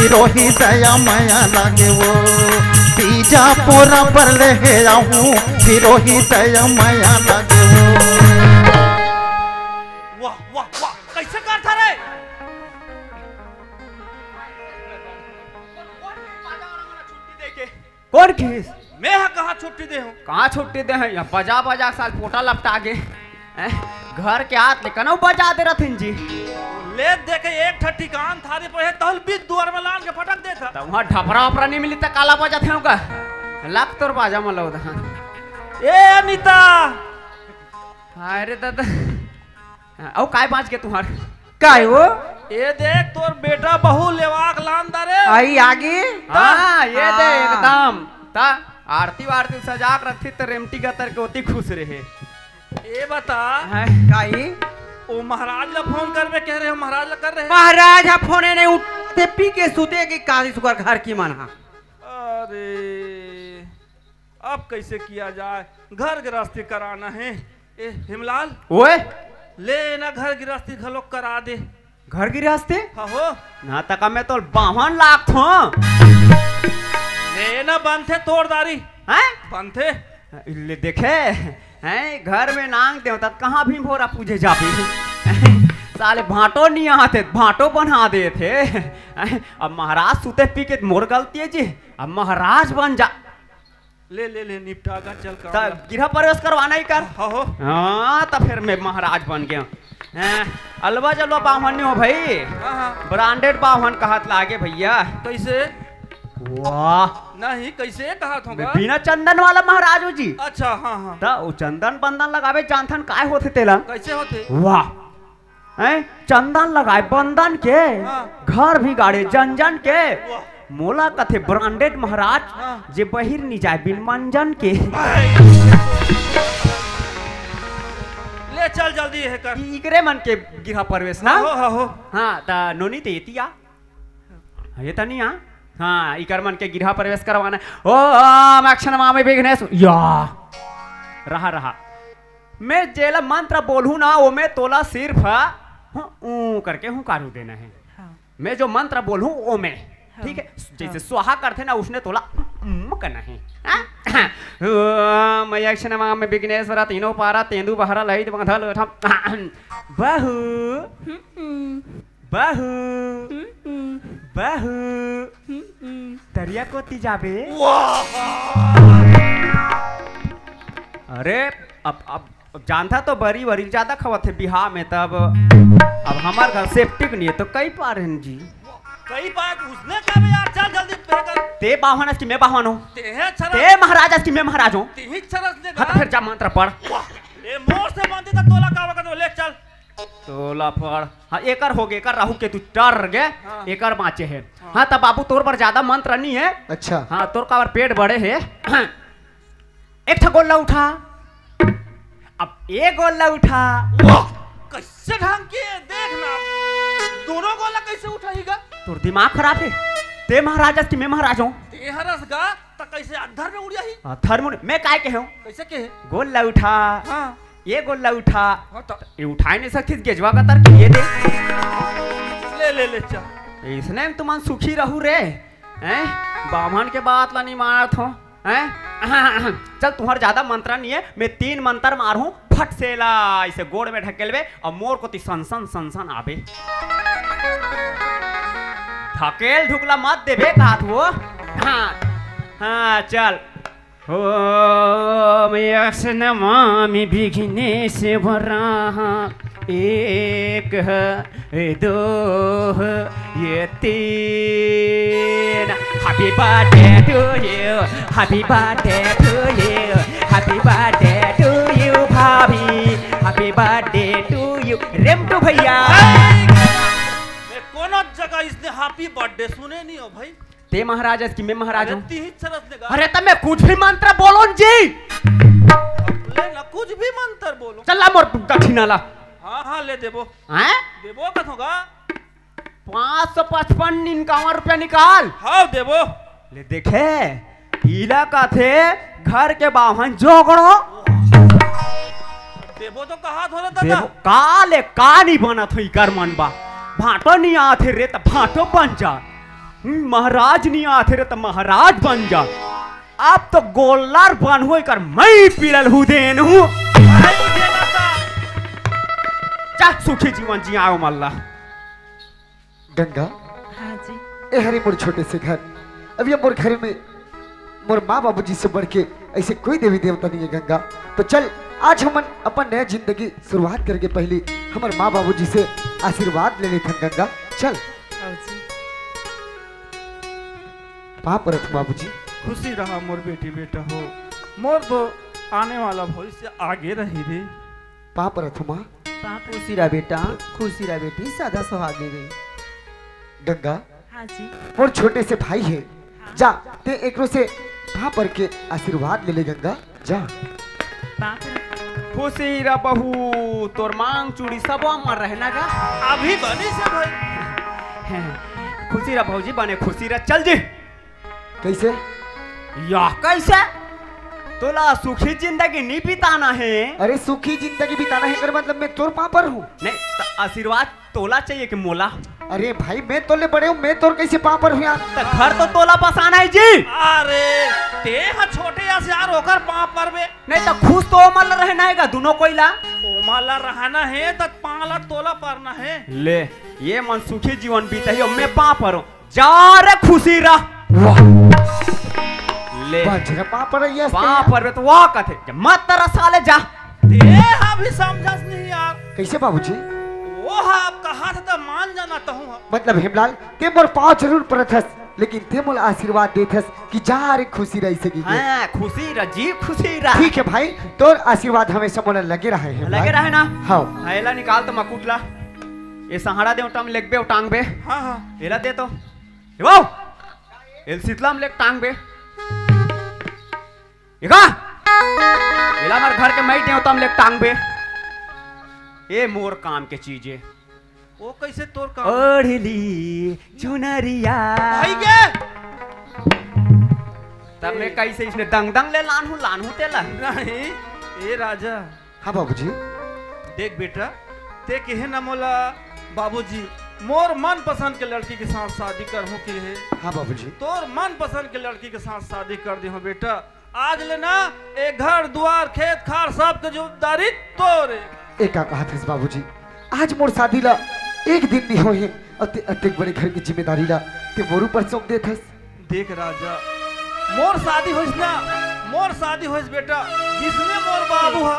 फिरोही दया माया लागे वो बीजा पोरा पर ले आऊं फिरोही दया माया लागे वो। वाह वाह वाह कैसे कर था रे? कौन किस मैं कहा छुट्टी दे हूँ? कहाँ छुट्टी दे हैं? यहाँ बजा बजा साल पोटा लपटा के घर के हाथ लेकर ना बजा दे रथिन जी। ले दे के एक ठट्ठी कान थारे पर है तहल बीच द्वार में लान के फटक दे था। तो वहाँ ढपरा वपरा नहीं मिली तो काला बजा थे का लाख तोर बाजा मला उधर। ए अनीता अरे दादा औ काय बाज के तुम्हार काय हो ये देख तोर बेटा बहू लेवाक लान दारे आई आगे हाँ ये दे एकदम ता आरती वारती सजा के रखी तो रेमटी गतर के होती खुश रहे। ये बता काई ओ महाराज ला फोन कर में कह रहे हो महाराज ला कर रहे हैं? महाराज हा फोने नहीं उठते पी के सुते की काजी सुकर घर की मन हा। अरे अब कैसे किया जाए? घर गृहस्थी कराना है। ए हिमलाल ओए ले ना घर गृहस्थी घलोक करा दे। घर गिरस्ते हाँ हो ना तक मैं तो 52 लाख थो ले ना बंथे तोड़दारी हैं बंथे ले देखे हैं घर में नांग दे तब कहाँ भी भोरा पूजे जाबी साले भाटो नहीं आते भाटो बना दे थे। अब महाराज सुते पी के मोर गलती है जी। अब महाराज बन जा ले ले ले निपटा कर चल कर गिरह प्रवेश करवाना ही कर। हाँ हो हाँ तो फिर मैं महाराज बन गया। अलवा जलवा बावन हो भाई हाँ हाँ ब्रांडेड बावन कहत लागे भैया। कैसे वाह नहीं कैसे कहा होगा? बिना चंदन वाला महाराज हो जी। अच्छा हाँ हाँ तो वो चंदन बंदन लगावे जानथन काय होते तेला कैसे होते? वाह हैं चंदन लगाए बंदन के हाँ। घर भी गाड़े जन जन के वाह मोला कथे ब्रांडेड महाराज हाँ। जे बहिर नहीं जाए बिन मंजन के। ले चल जल्दी है कर इकरे मन के गिरह प्रवेश ना हाँ हो हाँ ता नोनी ते इतिया ये तो नहीं हाँ इकर मन के गिरह प्रवेश करवाना ओ अक्षर मामे विघ्नेश या रहा रहा मैं जेला मंत्र बोलूं ना वो मैं तोला सिर्फ ऊ करके हूँ कारू देना है। मैं जो मंत्र बोलूं वो मैं ठीक है जैसे स्वाहा करते ना उसने तोला करना है। मैं अक्षर मामे विघ्नेश्वर तीनों पारा तेंदु बहरा लहित बंधल बहु बहु बहु तरिया कोती जाबे। अरे अब जानता तो बरी वरी ज्यादा खवत है बिहार में तब अब हमार घर सेप्टिक नहीं है तो कई पार हैं जी कई बार उसने कहा यार चल जल्दी पे कर ते बाहन की मैं बाहन हूँ ते है छरस ते महाराज की मैं महाराज हूँ। ते ही छरस ने हाँ तो फिर जा मंत्र पढ़ ए मोर से बांधी तक तोला कावा कर ले चल तोला पढ़। हाँ एकर हो गए कर राहु के तू डर गए हाँ। एकर बाँचे है। हाँ तब बाबू तोर पर ज्यादा मंत्र नहीं है। अच्छा हाँ तोर का पेट बड़े है। एक था गोला उठा अब एक गोला उठा कैसे ढंग के देखना दोनों गोला कैसे उठाएगा? तोर दिमाग खराब है। ते महाराज की मैं महाराज हूँ। ते हरस गा त कैसे अधर में उड़िया ही थर्मोन मैं काय के हूँ कैसे के गोला उठा हाँ ये गोला उठा हाँ तो ये उठाए नहीं सकती गेजवा का तर ये दे ले ले ले चल इसने तुम सुखी रहू रे हैं बामन के बात ला नहीं मारत हो हैं चल तुम्हार ज्यादा मंत्र नहीं है मैं 3 मंत्र मारू फट से ला इसे गोड़ में ढकेलवे और मोर को ती सनसन सनसन आवे ढकेल ढुकला मत देवे कात वो हाँ हाँ चल ओम यक्ष नमामि विघ्नेश्वराः एक दो ये 3 happy birthday to you happy birthday to you happy birthday to you भाभी हैप्पी बर्थडे टू यू रेमटू भैया। मैं कोनो जगह इसने हैप्पी बर्थडे सुने नहीं हो भाई। ते महाराज की मैं महाराज हूँ। ही छरस ने गा अरे तब मैं कुछ भी मंत्र बोलो जी ले ना कुछ भी मंत्र बोलो चल मोर दक्षिणा ला हाँ हाँ ले देबो हैं देबो कत होगा 555 रुपया निकाल हाँ देबो ले देखे हीला का थे घर के बाहन जोगड़ो देबो तो कहा थोड़ा दादा काले का नहीं बनत हुई कर मन बा भाटो नहीं आते रे तो भाटो बन जा महाराज नहीं आते रे तो महाराज बन जा। आप तो गोलार बन हो कर मैं पीड़ल हूँ देन हूँ। चा सुखी जीवन जी आओ मल्ला। गंगा हाँ जी। ए हरी मोर छोटे से घर, अब ये मोर घर में मोर माँ बाबूजी से बढ़ के ऐसे कोई देवी देवता नहीं है गंगा। तो चल आज हम अपन नया जिंदगी शुरुआत करके पहले हमारे माँ बाबूजी से आशीर्वाद ले लेते हैं गंगा। चल हाँ जी। पाँ परत बाबूजी। खुशी रहा मोर बेटी बेटा हो, मोर तो आने वाला भविष्य आगे रही रे। पाँ परत माँ। खुशी रहा बेटा, खुशी रहा बेटी, सादा सुहागी रही। गंगा हाँ जी। मोर छोटे से भाई है, जा ते एकरो से पाँ पर के आशीर्वाद ले ले गंगा जा। बाप रे। खुशी रा बहू तोर मांग चूड़ी सब मर रहना का। अभी बनी से भाई। खुशी रा भौजी बने खुशी रा चल जी। कैसे या कैसे तोला सुखी जिंदगी नहीं बिताना है। अरे सुखी जिंदगी बिताना है कर मतलब मैं तोर पाँ पर हूँ। नहीं तो आशीर्वाद तोला चाहिए कि मोला। अरे भाई मैं तोले बड़े हूँ, मैं तोर कैसे पाँ पर हूँ यार। तो घर तो तोला बसाना है जी। अरे ते हा छोटे यार होकर पाँ पर बे। नहीं तो खुश तो मल रहना है दोनों कोईला। ओमाला रहना है तो पाला तोला परना है। ले ये मन सुखी जीवन बीता है मैं पाँ पर हूँ। जा रे खुशी रा। ले बाजरा पाँ पर है यस पाँ पर तो वाह कथे मत तेरा साले जा। ते हा भी समझस नहीं यार। कैसे बाबूजी वो हा आप कहा था तो मान जाना तो हूँ। मतलब हेमलाल ते मोर पाँव जरूर परत हस, लेकिन ते मोल आशीर्वाद देत हस कि जा रे खुशी रही सकी। हाँ खुशी रा जी खुशी रा। ठीक है भाई, तोर आशीर्वाद हमेशा मोला लगे रहे हैं। लगे रहे ना। हाँ एला निकाल तो मकुटला ये सहारा दे टांग लेग बे टांग बे। हाँ हाँ एला दे तो वाओ एल शीतला में लेग टांग बे एगा एला मार घर के मैं दे तम लेग टांग बे। ए मोर काम के चीजें वो कैसे तोर काम ओढ़ली चुनरिया भाई के तब मैं कैसे इसने दंग दंग ले लान हूँ तेला। नहीं ए राजा हाँ बाबूजी। देख बेटा ते कहे न मोला बाबूजी मोर मन पसंद के लड़की के साथ शादी कर हूँ के है। हाँ बाबूजी। तोर मन पसंद के लड़की के साथ शादी कर दी हूँ बेटा। आज लेना एक घर द्वार खेत खार सब के जिम्मेदारी तोरे। एक कहा था बाबूजी आज मोर शादी ला एक दिन नहीं हो है अतिक बड़े घर की जिम्मेदारी ला ते मोरू पर सौंप देत हस। देख राजा मोर शादी होइस ना, मोर शादी होइस बेटा जिसने मोर बाबू हा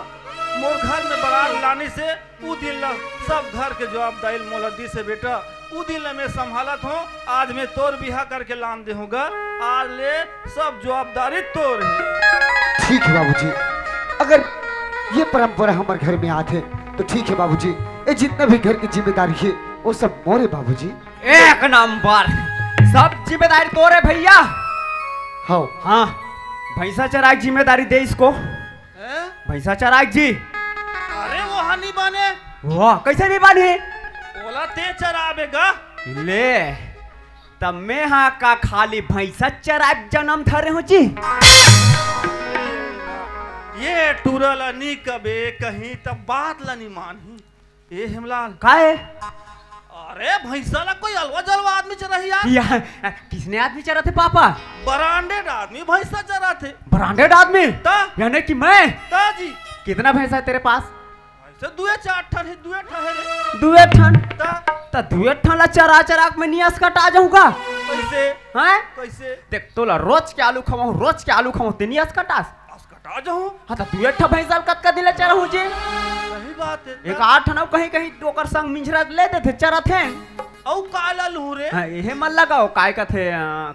मोर घर में बारात लाने से उ दिन ला सब घर के जवाबदारी मोला दी से बेटा। उ दिन ला मैं संभालत हूँ, आज मैं तोर बिहा करके लान दे होगा। आज ले सब जवाबदारी तोर है। ठीक है बाबूजी, अगर ये परंपरा हमारे घर में आते तो ठीक है बाबूजी। ये जितना भी घर की जिम्मेदारी है वो सब मोरे बाबूजी। एक नंबर सब जिम्मेदारी तोरे भैया। हाँ हाँ भैंसा चराग जिम्मेदारी दे इसको। हैं? भैंसा चराग जी अरे वो हनी बने वाह कैसे नहीं बानी ओला ते चराबेगा। ले तब मैं हाँ का खाली भैंसा चराग जन्म धरे हो जी। ये टूरल नी कबे कहीं तब बात ला नहीं मानी। ए हिमलाल काहे अरे भैंसा ला कोई अलवा जलवा आदमी चरा यार। या किसने आदमी चरा थे पापा। ब्रांडेड आदमी भैंसा चरा थे। ब्रांडेड आदमी ता यानी कि मैं। ता जी कितना भैंसा है तेरे पास। भैंसा दुए चार ठन है दुए ठहरे दुए ठन ता ता दुए ठन ला चरा चरा के मैं नियास कटा जाऊंगा। कैसे हैं कैसे देख तोला रोज के आलू खवाऊं रोज के आलू खवाऊं ते नियास कटास। आस कटा जाऊं। हाँ तो दुए ठन भैंसा कत का दिले चरा हूं जी। सही बात है। एक आठ ठन कहीं कहीं ओकर संग मिंजरा ले देते चरा थे। औ काला लू रे। हाँ ये मन लगाओ काय का थे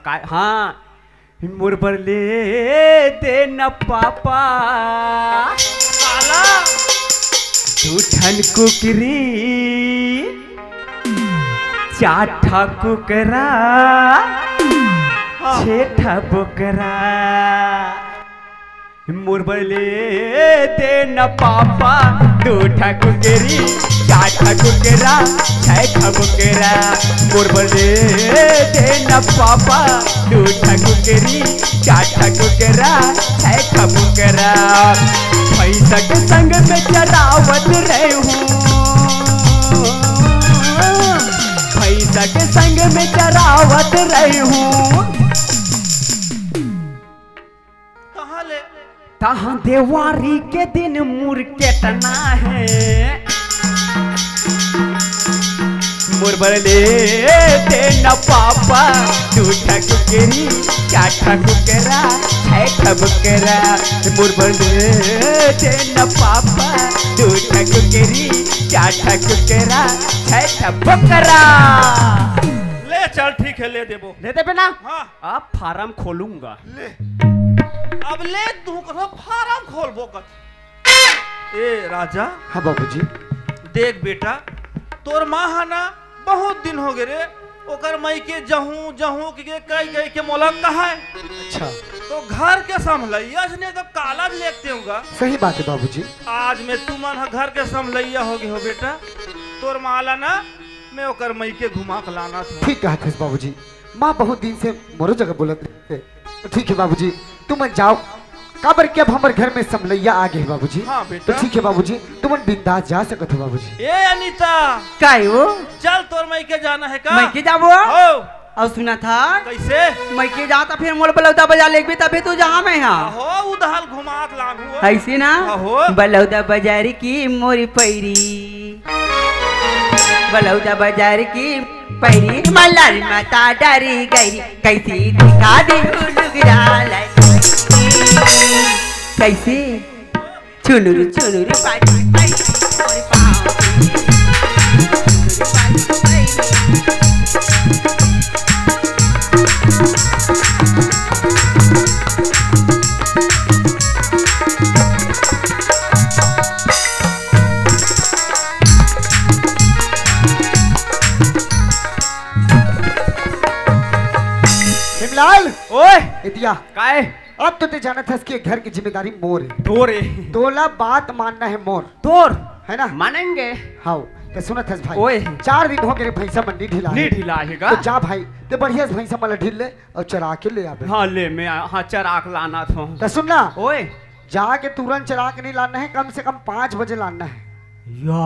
काय हाँ मुरबर ले दे न पापा काला दूठन कुकरी चाठा कुकरा छेठा बोकरा मुरबर ले दे न पापा दूठा कुकरी चाठा कुकरा छेठा बोकरा मुरबर ले दे न पापा दूठा कुकरी चाठा कुकरा छेठा बोकरा भैंसा के संग में चरावत रहे हूँ। भैंसा के संग में चरावत रही हूँ कहाँ ले तहाँ देवारी के दिन मुर केटना है मुरबले ते न पापा दूठा कुकेरी चाठा कुकेरा छठा बुकेरा मुरबले ते न पापा दूठा कुकेरी चाठा कुकेरा छठा बुकेरा ले चल ठीक है ले देबो ले दे ना हाँ अब फार्म खोलूंगा ले अब ले तू कहो फार्म खोलबो कत ए राजा हाँ बाबूजी। देख बेटा तोर माँ है ना बहुत दिन हो गए रे ओकर मई के जहूं जहूं के कई कई के मोला कहा है अच्छा तो घर के संभलैया ने तो काला भी लेते होगा सही बात है बाबूजी। आज में तू मन घर के संभलैया हो गए हो बेटा तोर माला ना मैं ओकर मई के घुमा के लाना था ठीक कहा थे बाबूजी। माँ बहुत दिन से मोरो जगह बोलत थे तो ठीक है बाबूजी तुम मन जाओ काबर के अब हमारे घर में समलैया आ गए बाबूजी। हाँ बेटा तो ठीक है बाबूजी तुम मन बिंदास जा सकत हो बाबूजी। ए अनीता काय वो चल तोर मई के जाना है का मैं के जाबो हो और सुना था कैसे मैं के जाता फिर मोल बलौदा बाजार लेके तभी तू जहाँ में हाँ हो उधर घुमा के लानू ऐसी ना आहो। बलौदा बाजार की मोरी पैरी बलौदा बाजार की पैरी मल्लारी माता डरी गई कैसी दिखा दी डुगरा कैसे चुनुरु चुनुरु पाटी मोरे पाँव हिमलाल ओए इतिया काय अब तो ते जाना था इसके घर की जिम्मेदारी मोर है। तोरे तोला बात मानना है मोर तोर है ना। मानेंगे हाँ तो सुना था भाई ओए। 4 दिन हो गए भैंसा मंडी ढिला है। नहीं ढिला हैगा तो जा भाई ते बढ़िया से भैंसा मला ढील ले और चरा के ले आवे। हाँ ले मैं हाँ चराक लाना था तो सुन ना ओए जाके तुरंत चरा के नहीं लाना है कम से कम 5 बजे लाना है। या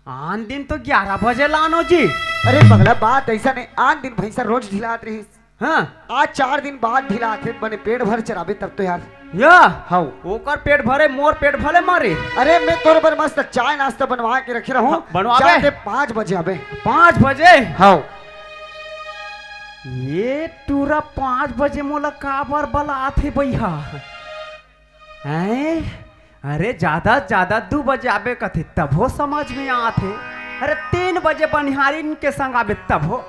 आन दिन तो 11 बजे लानो जी अरे पगला बात ऐसा नहीं आन दिन भैंसा रोज ढिलात रही हाँ आज 4 दिन बाद ढिलाते बने पेट भर चराबे तब तो यार। या हाँ ओकर पेट भरे मोर पेट भले मारे अरे मैं तोर पर मस्त चाय नाश्ता बनवा के रखे रहूं। हाँ, बनवाबे? जाते 5 बजे आबे। 5 बजे हाँ ये टूरा 5 बजे मोला काबर बलात है भैया हैं अरे ज्यादा 2 बजे आबे कथे तब हो समझ में आते अरे 3 बजे बनिहारिन के संग आबे तब हो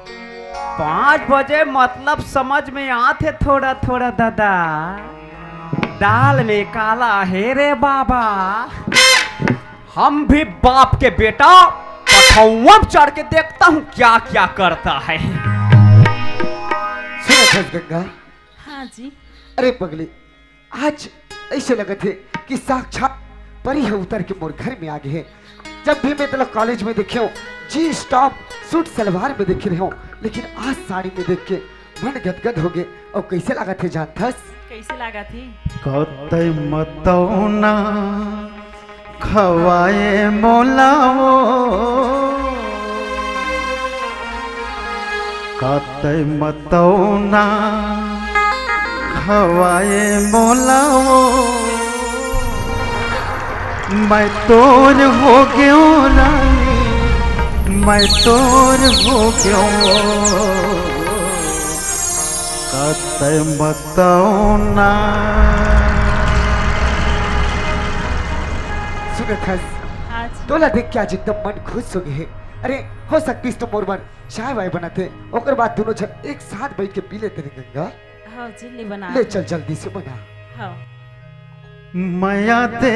5 बजे मतलब समझ में आते थोड़ा थोड़ा दादा दाल में काला है रे बाबा हम भी बाप के बेटा पठौआ चढ़ के देखता हूँ क्या क्या करता है सुना गंगा। हाँ जी अरे पगली आज ऐसे लगे थे कि साक्षात परी है उतर के मोर घर में आ गए हैं। जब भी मैं तेरा कॉलेज में देखे हूँ जी स्टॉप सूट सलवार में देख रहे हो लेकिन आज साड़ी में देख के मन गदगद हो गए। और कैसे लगा थे जानथस कैसे लगा थी कतई मतौना खवाए मोलाओ कतई मतौना खवाए मोलाओ मैं तोर हो गयो रानी मैं तोर हो गयो कतई मतौना सुनथस हाँ जी तोला देख के आज एकदम मन खुश हो गए। अरे हो सकती तो मोर मन चाय वाय बनाते ओकर बाद दोनों जन एक साथ बैठ के पी लेते रे गंगा। हाँ जी ले बना ले चल जल्दी से बना। हाँ मया दे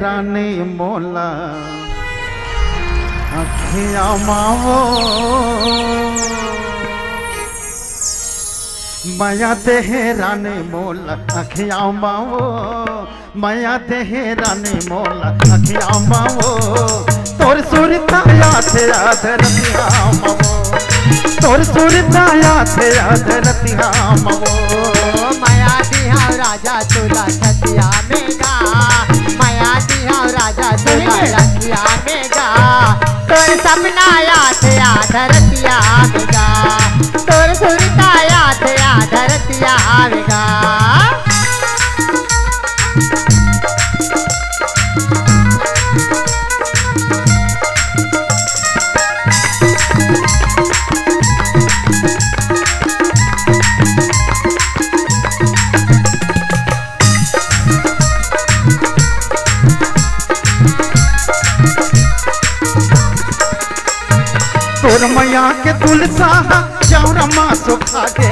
रानी मोला अखिया मावो मया दे रानी मोला अखिया मावो मया दे रानी मोला अखिया मावो तोर सुरता याद रतिया मावो तोर सुरता याद रतिया मावो माया दिहा राजा तुला छतिया में गा माया दिहा राजा तुला छतिया में गा तोर सपना याद आ धरतिया आवेगा तोर सुरता याद आ धरतिया आवेगा तोर मैया के तुलसा चौरमा सुखा के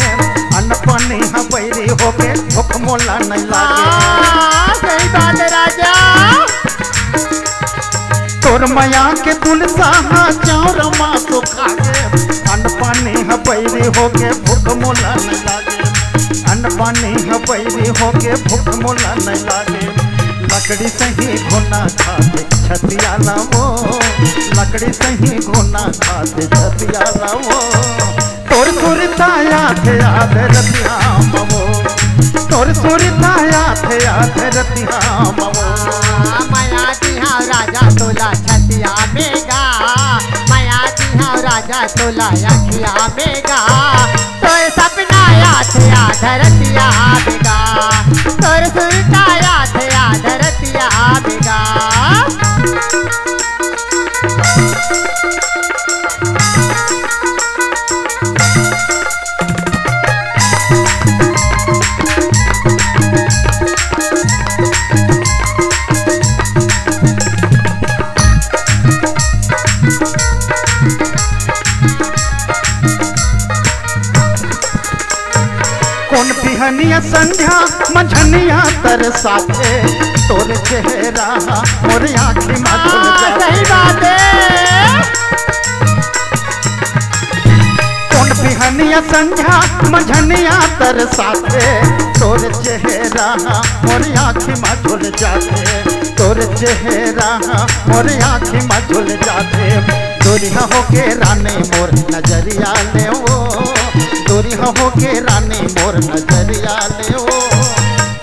अनपनी बैरी होके भूख मोला नहीं लागे सही बात है राजा तोर मैया के तुलसा चौरमा सुखा के अनपनी बैरी होके भूख मोला नहीं लागे अनपनी बैरी होके भूख मोला नहीं लागे लकड़ी सही घुना खाते छतिया लावो लकड़ी सही घुना खाते छतिया लावो तोर सुरता याद याद रतिया मवो तोर सुरता याद याद रतिया मवो माया दिहा राजा तोला छतिया मेगा माया दिहा राजा तोला अखिया मेगा तोर सपना याद आ धरतिया आवेगा तोर सुरता याद आ धरतिया आवेगा कौन बिहनिया संध्या मंझनिया तरसाते तोर चेहरा मोर आँखी में धुल सही बात है कौन बिहनिया संध्या मंझनिया तरसाते तोर चेहरा मोर आँखी में झुल जाते तोर चेहरा मोर आँखी में झुल जाते दूरिया होके रानी मोर नजरिया ले ओ दूरिया होके रानी मोर नजरिया ले ओ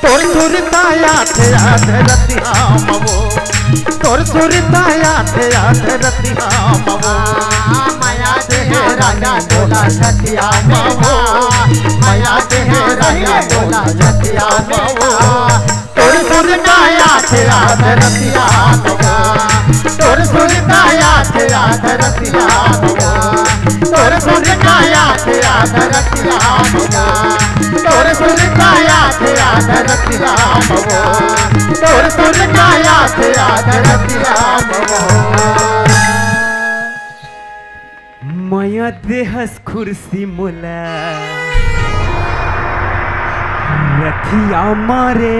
तोर सुरता याद याद रतिया मवो तोर सुरता याद याद रतिया मवो माया देह राजा तोला छतिया मवो माया देह राजा तोला छतिया मवो तोर सुरता याद याद रतिया मवो तोर सुरता याद याद रतिया मवो तोर सुरता याद याद रतिया मवो तोर सुरता याद याद रतिया मवो तोर सुरता याद याद रतिया मवो माया देहस खुर्सी मोला रथिया मारे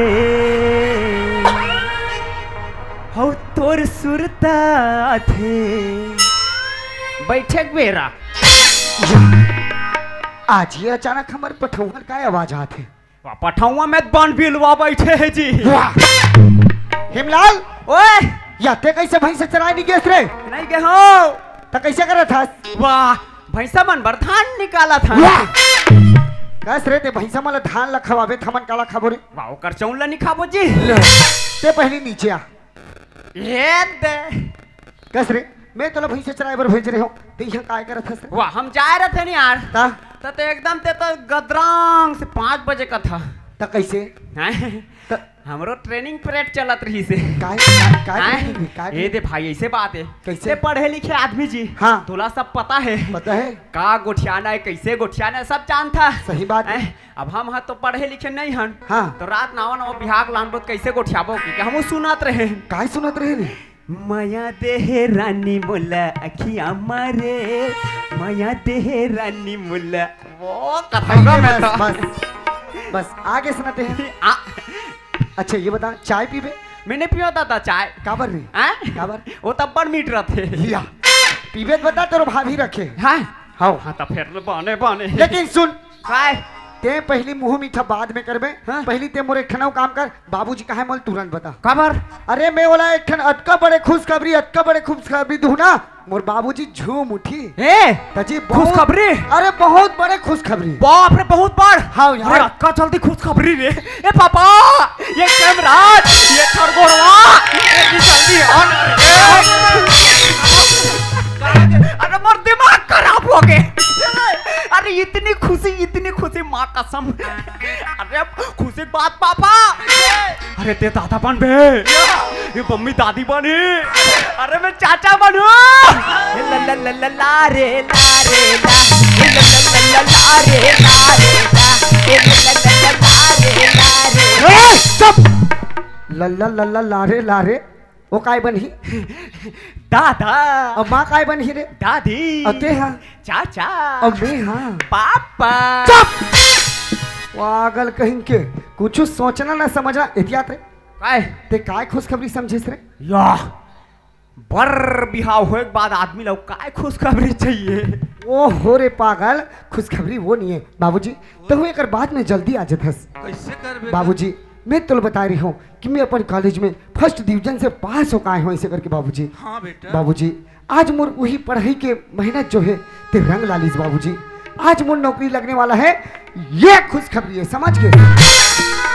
हो तोर सुरता थे बैठक बेरा आज ये अचानक हमारे पठौहर का आवाज आते पठौआ में बन बिलवा बैठे है जी वाह हिमलाल ओए या ते कैसे भैंस चराई नहीं गेस रे नहीं के हो तो कैसे करे था वाह भैंसा मन बर धान निकाला था वाह कैस रे ते भैंसा मला धान ला खवावे थमन काला खाबो रे वाह ओकर चौला नहीं खाबो जी ले, ते पहली नीचे आ ये दे कैस रे मैं तोला भैंस चराई बर भेज रहे हो ते यहाँ काय करत हस वाह हम जा रहे थे नहीं यार ता तो एकदम ते तो गदरांग से 5 बजे का था ता कैसे हैं? हमरो ट्रेनिंग पीरियड चलत रही से काय हैं? काय ए दे भाई ऐसे बात है कैसे? ते पढ़े लिखे आदमी जी हाँ। तोला सब पता है पता है का गोठियाना है कैसे गोठियाना है सब जानता है सही बात है। हैं? अब हम तो पढ़े लिखे नहीं हन हाँ। तो रात नावा नावा बिहाग लान कैसे गोठियाबो कि हम सुनत रहे काय सुनत रहे रे माया देह रानी मुला अखियां मारे माया देह रानी मुला वो कथा में बस तो बस बस आगे सुनाते हैं आ, अच्छा ये बता चाय पीबे मैंने पिया था चाय काबर रे हैं? काबर वो तब बड़ मीट रहे थे लिया पीबे तो बता तेरे भाभी रखे हाँ हाँ हाँ तो फिर बने बने लेकिन सुन काय ते पहली मुंह मीठा बाद में करबे हाँ। पहली ते मोरे खनाऊ काम कर बाबूजी कहा है मोल तुरंत बता खबर अरे मैं बोला एक खन अटका बड़े खुशखबरी दूना मोर बाबूजी झूम उठी ए तजी खुशखबरी? अरे बहुत बड़े खुशखबरी बाप रे बहुत बड़ हाँ यार। अरे अक्का जल्दी खुशखबरी रे ए पापा ये कैमराज ये खरगोरवा ये जल्दी ऑन कसम। अरे खुशी बात पापा। अरे ते दादा बन बे, ये मम्मी दादी बनी, अरे मैं चाचा बनू। ला ला ला ला ला रे ला रे ला, ला ला ला ला रे ला रे ला, ला ला ला ला रे ला रे। चुप। लल्ला लल्ला लारे लारे वो काय बनही? दादा। अब माँ काय बनही रे? दादी। अते हाँ चाचा। अब मैं हाँ पापा। चुप। पागल कहीं के कुछ सोचना ना समझना एहतियात रे। काय ते काय खुशखबरी समझिस रे? या बर बिहाव होए के बाद आदमी लोग काय खुशखबरी चाहिए। ओ हो रे पागल, खुशखबरी वो नहीं है बाबूजी। तो एक बात में जल्दी आ जाथस कैसे कर बेटा? बाबूजी। मैं तो बता रही हूँ कि मैं अपन कॉलेज में फर्स्ट डिवीजन से पास होकर आए हूँ ऐसे करके बाबूजी। हाँ बेटा। बाबूजी आज मोर वही पढ़ाई के मेहनत जो है ते रंग लालिस बाबूजी। आज मोर नौकरी लगने वाला है, ये खुशखबरी है, समझ गए?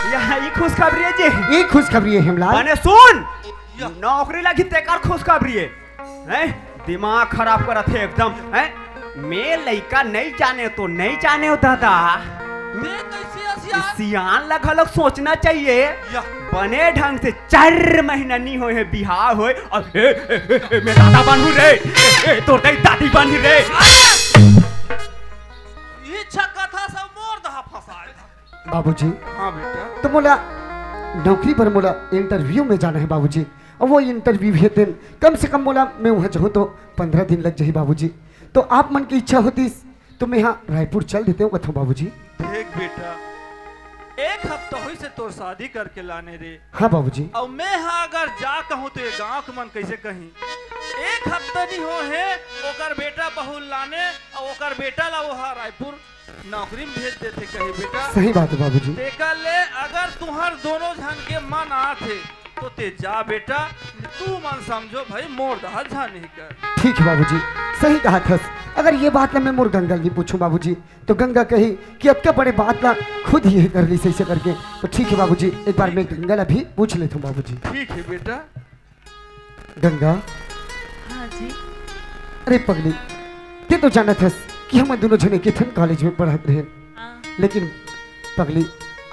यही खुशखबरी है जी। ये खुशखबरी है हिमलाल। मैंने सुन, नौकरी लगी तेकार खुशखबरी है, हैं? दिमाग खराब करत है एकदम, हैं? मैं लड़का नहीं जाने तो नहीं जाने हो दादा, मैं कैसे आसियान? सियान लगा लोग सोचना चाहिए। या बने ढंग से 4 महीना नहीं होए है बिहार होए और मैं दादा बनू रे, तो दादी बनी रे। ये छक्का था सब मोर दहा फसाए। बाबूजी हाँ बेटा। तो मोला नौकरी पर मोला इंटरव्यू में जाना है बाबूजी। और वो इंटरव्यू है दिन कम से कम मोला मैं वहाँ जाऊँ तो 15 दिन लग जाए बाबूजी। तो आप मन की इच्छा होती तो मैं यहाँ रायपुर चल देते हूँ कथो बाबूजी। देख बेटा, एक हफ्ता हुई से तोर शादी करके लाने रे, हाँ बाबूजी। और मैं हाँ अगर जा कहूँ तो ये गांव के मन कैसे कहीं। एक हफ्ता नहीं हो है ओकर बेटा बहू लाने और ओकर बेटा ला वो रायपुर नौकरी में भेज देते कहीं बेटा। सही बात है बाबूजी। देखा ले अगर तुम्हार दोनों जन के मन आते तो ते जा बेटा, तू मन समझो भाई मोर दहा झा नहीं कर। ठीक है बाबूजी, सही कहा था। अगर ये बात ना मैं मोर गंगा नहीं पूछूं बाबूजी तो गंगा कही कि अब क्या बड़े बात ना खुद ही कर ली सही से करके। तो ठीक है बाबूजी, एक बार मैं गंगा भी पूछ लेता हूँ बाबूजी। ठीक है बेटा। गंगा, हाँ जी। अरे पगली, ते तो जाना था कि हम दोनों जने के थन कॉलेज में पढ़त रहे, हाँ। लेकिन पगली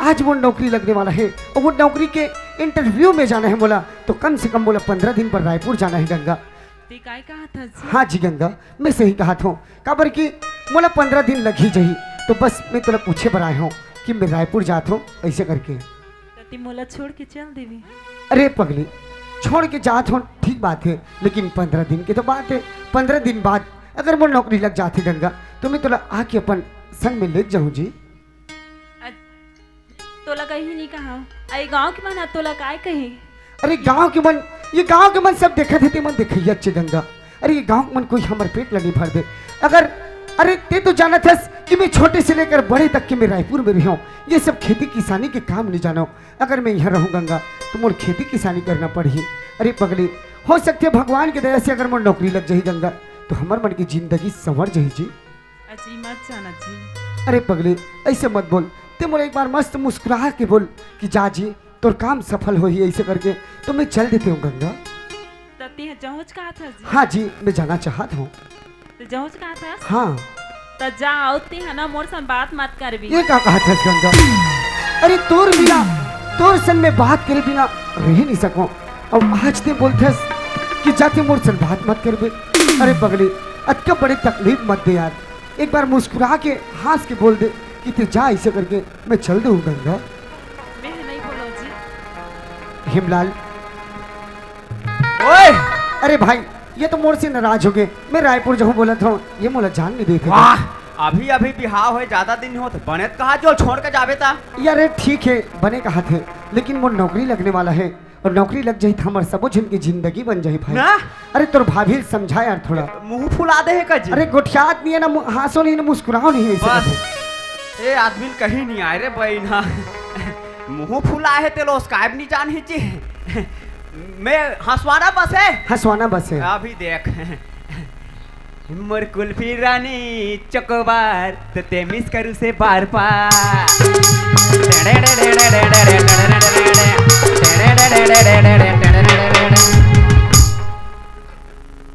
आज वो नौकरी लगने वाला है और वो नौकरी के इंटरव्यू में जाना है बोला तो कम से कम बोला 15 दिन पर रायपुर जाना है गंगा। ते काय कहा था जी? हाँ जी गंगा, मैं सही कहा था। काबर की मोला 15 दिन लग ही जाही, तो बस मैं तुला पूछे पर आया हूँ कि मैं रायपुर जाता हूँ ऐसे करके। ती मोला छोड़ के चल देवी। अरे पगली, छोड़ के जात हो ठीक बात है, लेकिन 15 दिन की तो बात है। 15 दिन बाद अगर मोर नौकरी लग जाती गंगा तो मैं तुला आके अपन संग में ले जाऊँ जी। तोला कहीं नहीं कहा, आई गांव के मन तोला काय कही? अरे गांव के मन, ये गांव के मन सब देखा थे मन देखिए अच्छे गंगा। अरे ये गांव के मन कोई हमारे पेट लगी भर दे। अगर अरे ते तो जाना था कि मैं छोटे से लेकर बड़े तक के मैं रायपुर में रहा हूँ, ये सब खेती किसानी के काम नहीं जाना। अगर मैं यहाँ रहूँ गंगा तो मोर खेती किसानी करना पड़ी। अरे पगली, हो सकती है भगवान की दया से अगर मोर नौकरी लग जाही गंगा तो हमार मन की जिंदगी संवर जाही जी। अजी मत जाना जी। अरे पगली ऐसे मत बोल, ते मोला एक बार मस्त मुस्कुरा के बोल कि जा जी तोर काम सफल हो ही ऐसे करके तो मैं चल देती हूँ गंगा। तती जहुज कहा था जी? हाँ जी, मैं जाना चाहता हूँ। तो जहुज कहा था? हाँ। तो जा आउती है ना, मोर संग बात मत करबी। ये क्या कहा था गंगा? अरे तोर बिना, तोर संग में बात करे बिना रह नहीं सकूं। अब आज ते बोलते कि जाते मोर संग बात मत करबे। अरे पगली, अतका बड़े तकलीफ मत दे यार, एक बार मुस्कुरा के हंस के बोल दे कि ते जा ऐसे करके मैं चल दूँ गंगा। मैं नहीं बोलो जी। हिमलाल, ओए अरे भाई ये तो मोर से नाराज हो गए। मैं रायपुर जाऊँ बोला था, ये मोला जान नहीं देते। वाह, अभी अभी बिहार होए ज्यादा दिन हो तो बने कहा जो छोड़ के जावे था। यार ठीक है बने कहा थे, लेकिन वो नौकरी लगने वाला है और नौकरी लग जाई तो हमारे सबो जन की जिंदगी बन जाई भाई ना? अरे तोर भाभी समझा यार थोड़ा। मुंह फुला दे है कजी। अरे गोठियात नहीं है ना, हंसो नहीं ना, मुस्कुराओ नहीं ऐसे बस करके। ए आदमी कहीं नहीं आए रे बहना, मुंह फुला है तेलो उसका नहीं जान ही ची। मैं हंसवाना बस है, हंसवाना बस है। अभी देख मोर कुल्फी रानी चकोबार तो ते मिस करू से बार बार।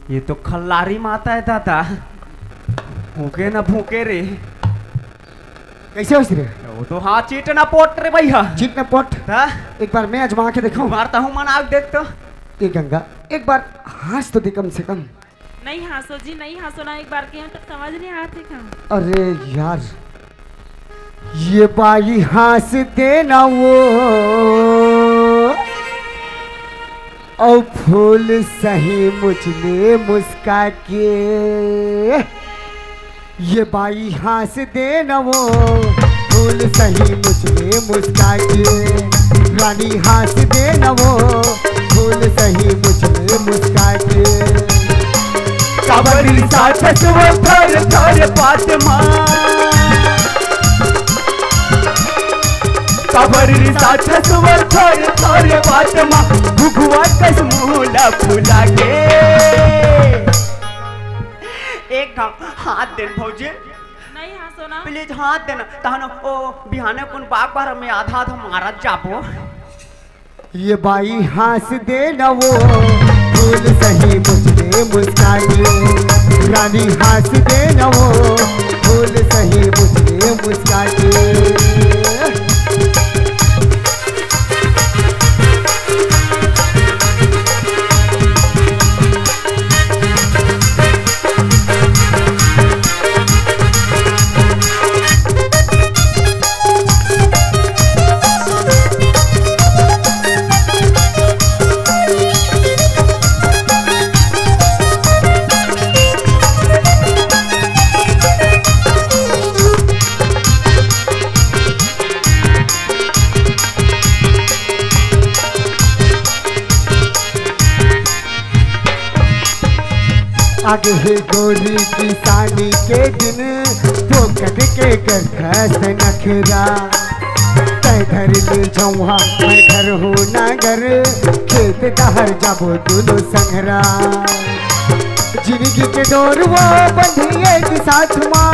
ये तो खल्लारी माता है दादा, भूखे ना भूखे रे। कैसे हो रे? वो तो हाँ चीटना पोट रे भैया चीटना पोट ता एक बार मैं आजमा के देखूं। मारता हूँ मन आग देख तो ये गंगा एक बार हंस तो दे कम से कम। नहीं हंसो जी, नहीं हंसो ना, एक बार के हम तो समझ नहीं आते हम। अरे यार ये बाई हंस देना वो और फूल सही मुझले मुस्का के। ये बाई हंस देना वो फूल सही मुझले मुस्का के। रानी हंस देना वो फूल सही मुझले मुस्का के। काबरी साथ वो थोर थोर बात मां काबरी साथ वो थोर थोर बात मां घुघुआ कस मुला फुला के। एक काम हाथ देन भौजी नहीं हंसो ना। प्लीज हाथ देना तहन ओ बिहाने कुन बाग बार में आधा आधा मारा जाबो। ये बाई हंस देना वो फूल सही मुझले मुस्का के। रानी हंस देना वो फूल सही मुझले मुस्का के। आगे है गोरी की सानी के दिन तो कद के कर खस नखरा। तय घर ले जाऊँ मैं घर हो ना घर खेत दहर जाबो दोनों संगरा। जिंदगी के डोर वो बंधी एक साथ माँ।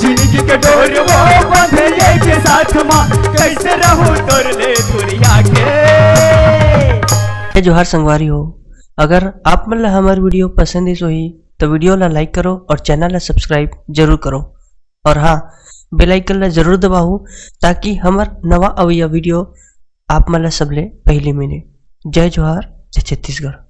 जिंदगी के डोर वो बंधे के साथ मां कैसे रहूं तोर ले दुनिया के। जोहार संगवारी हो, अगर आप मन ला हमार वीडियो पसंद इस होही तो वीडियो ला लाइक करो और चैनल ला सब्सक्राइब जरूर करो। और हाँ, बेल आइकन ला जरूर दबाओ ताकि हमार नवा अवैया वीडियो आप मन ला सबले पहले मिले। जय जोहार, जय छत्तीसगढ़।